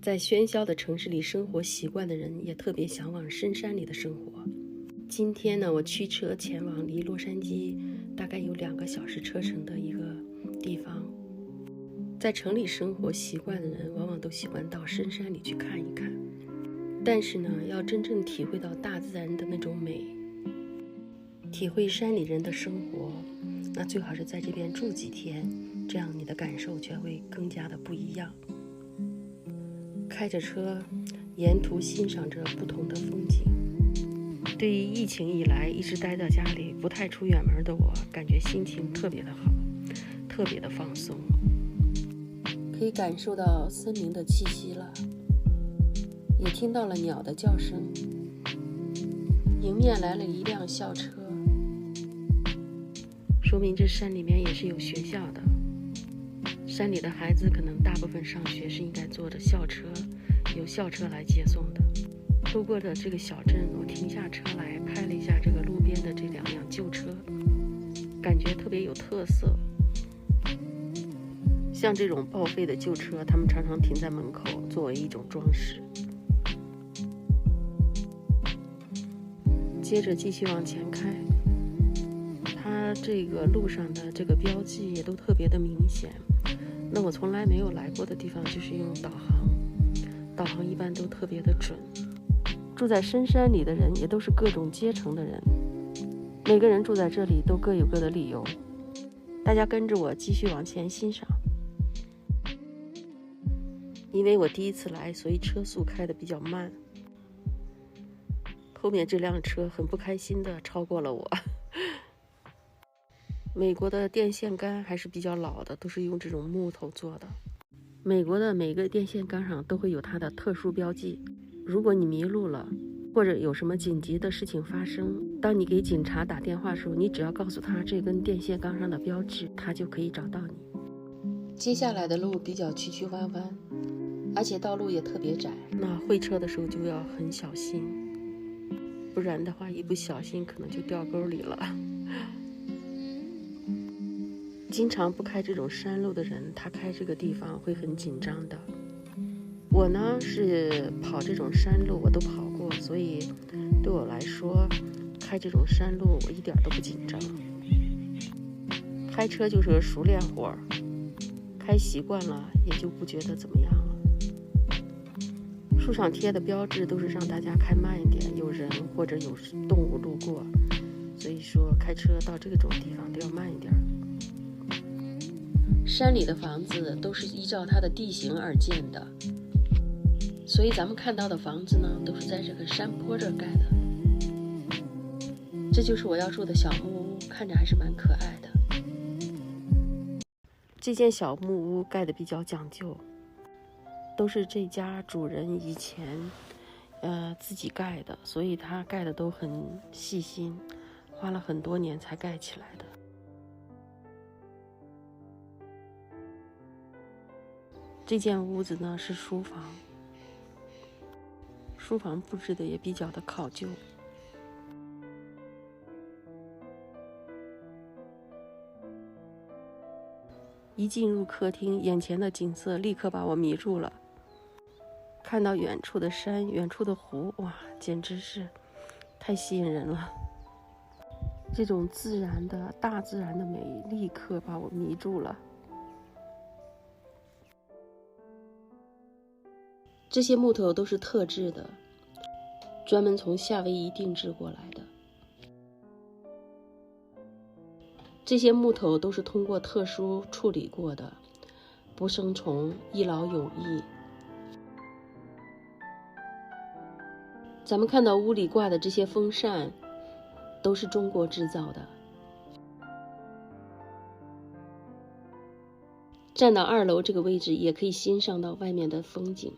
在喧嚣的城市里生活习惯的人，也特别向往深山里的生活。今天呢，我驱车前往离洛杉矶大概有2个小时车程的一个地方。在城里生活习惯的人，往往都喜欢到深山里去看一看。但是呢，要真正体会到大自然的那种美，体会山里人的生活，那最好是在这边住几天，这样你的感受就会更加的不一样。开着车，沿途欣赏着不同的风景。对于疫情以来一直待在家里不太出远门的我，感觉心情特别的好，特别的放松，可以感受到森林的气息了，也听到了鸟的叫声。迎面来了一辆校车，说明这山里面也是有学校的。山里的孩子可能大部分上学是应该坐着校车，由校车来接送的。路过的这个小镇，我停下车来拍了一下这个路边的这2辆旧车，感觉特别有特色。像这种报废的旧车，他们常常停在门口作为一种装饰。接着继续往前开，它这个路上的这个标记也都特别的明显。那我从来没有来过的地方，就是用导航一般都特别的准。住在深山里的人也都是各种阶层的人，每个人住在这里都各有各的理由。大家跟着我继续往前欣赏。因为我第一次来，所以车速开得比较慢。后面这辆车很不开心地超过了我。美国的电线杆还是比较老的，都是用这种木头做的。美国的每个电线杆上都会有它的特殊标记。如果你迷路了，或者有什么紧急的事情发生，当你给警察打电话的时候，你只要告诉他这根电线杆上的标志，他就可以找到你。接下来的路比较曲曲弯弯，而且道路也特别窄，那会车的时候就要很小心，不然的话一不小心可能就掉沟里了。经常不开这种山路的人，他开这个地方会很紧张的。我呢是跑这种山路我都跑过，所以对我来说开这种山路我一点都不紧张。开车就是个熟练活，开习惯了也就不觉得怎么样了。树上贴的标志都是让大家开慢一点，有人或者有动物路过，所以说开车到这种地方都要慢一点。山里的房子都是依照它的地形而建的，所以咱们看到的房子呢，都是在这个山坡这儿盖的。这就是我要住的小木屋，看着还是蛮可爱的。这间小木屋盖得比较讲究，都是这家主人以前自己盖的，所以他盖的都很细心，花了很多年才盖起来的。这间屋子呢是书房，书房布置的也比较的考究。一进入客厅，眼前的景色立刻把我迷住了。看到远处的山，远处的湖，哇，简直是太吸引人了。这种大自然的美立刻把我迷住了。这些木头都是特制的，专门从夏威夷定制过来的。这些木头都是通过特殊处理过的，不生虫，一劳永逸。咱们看到屋里挂的这些风扇，都是中国制造的。站到2楼这个位置，也可以欣赏到外面的风景。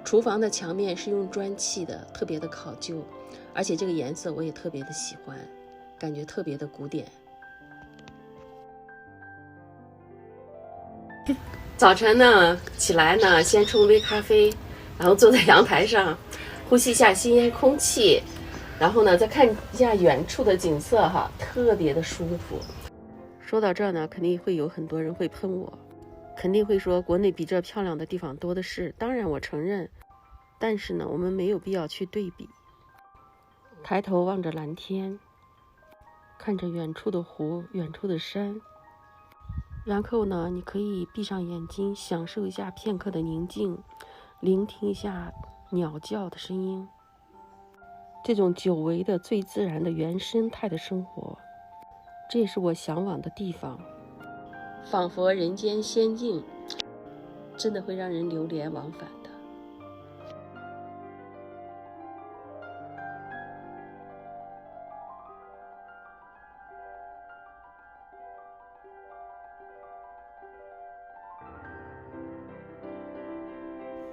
厨房的墙面是用砖砌的，特别的考究，而且这个颜色我也特别的喜欢，感觉特别的古典。早晨呢，起来呢，先冲杯咖啡，然后坐在阳台上，呼吸一下新鲜空气，然后呢，再看一下远处的景色哈，特别的舒服。说到这儿呢，肯定会有很多人会喷我，肯定会说国内比这漂亮的地方多的是。当然我承认，但是呢，我们没有必要去对比。抬头望着蓝天，看着远处的湖，远处的山。然后呢，你可以闭上眼睛，享受一下片刻的宁静，聆听一下鸟叫的声音。这种久违的、最自然的原生态的生活，这也是我向往的地方。仿佛人间仙境，真的会让人流连忘返的。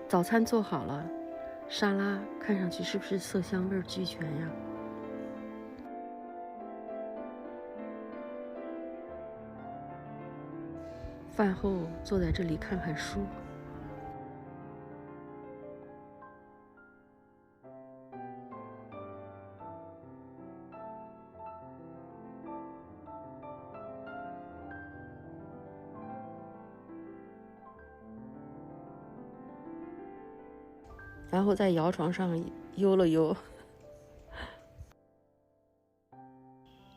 早餐做好了，沙拉看上去是不是色香味俱全呀？饭后坐在这里看看书。然后在摇床上悠了悠。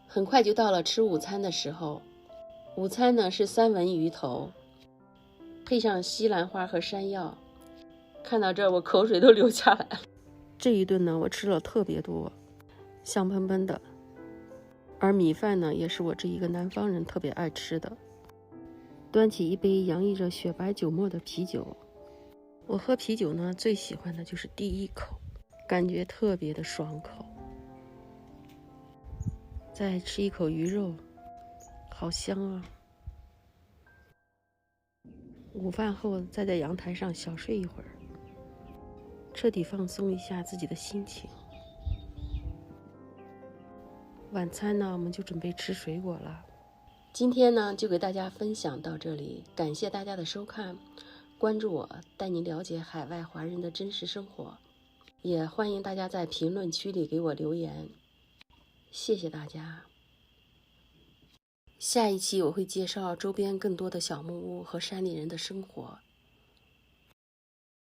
很快就到了吃午餐的时候。午餐呢是三文鱼头，配上西兰花和山药。看到这儿我口水都流下来了。这一顿呢我吃了特别多，香喷喷的。而米饭呢也是我这一个南方人特别爱吃的。端起一杯洋溢着雪白酒沫的啤酒。我喝啤酒呢最喜欢的就是第一口，感觉特别的爽口。再吃一口鱼肉，好香啊！午饭后再在阳台上小睡一会儿，彻底放松一下自己的心情。晚餐呢，我们就准备吃水果了。今天呢，就给大家分享到这里，感谢大家的收看，关注我，带你了解海外华人的真实生活。也欢迎大家在评论区里给我留言，谢谢大家。下一期我会介绍周边更多的小木屋和山里人的生活。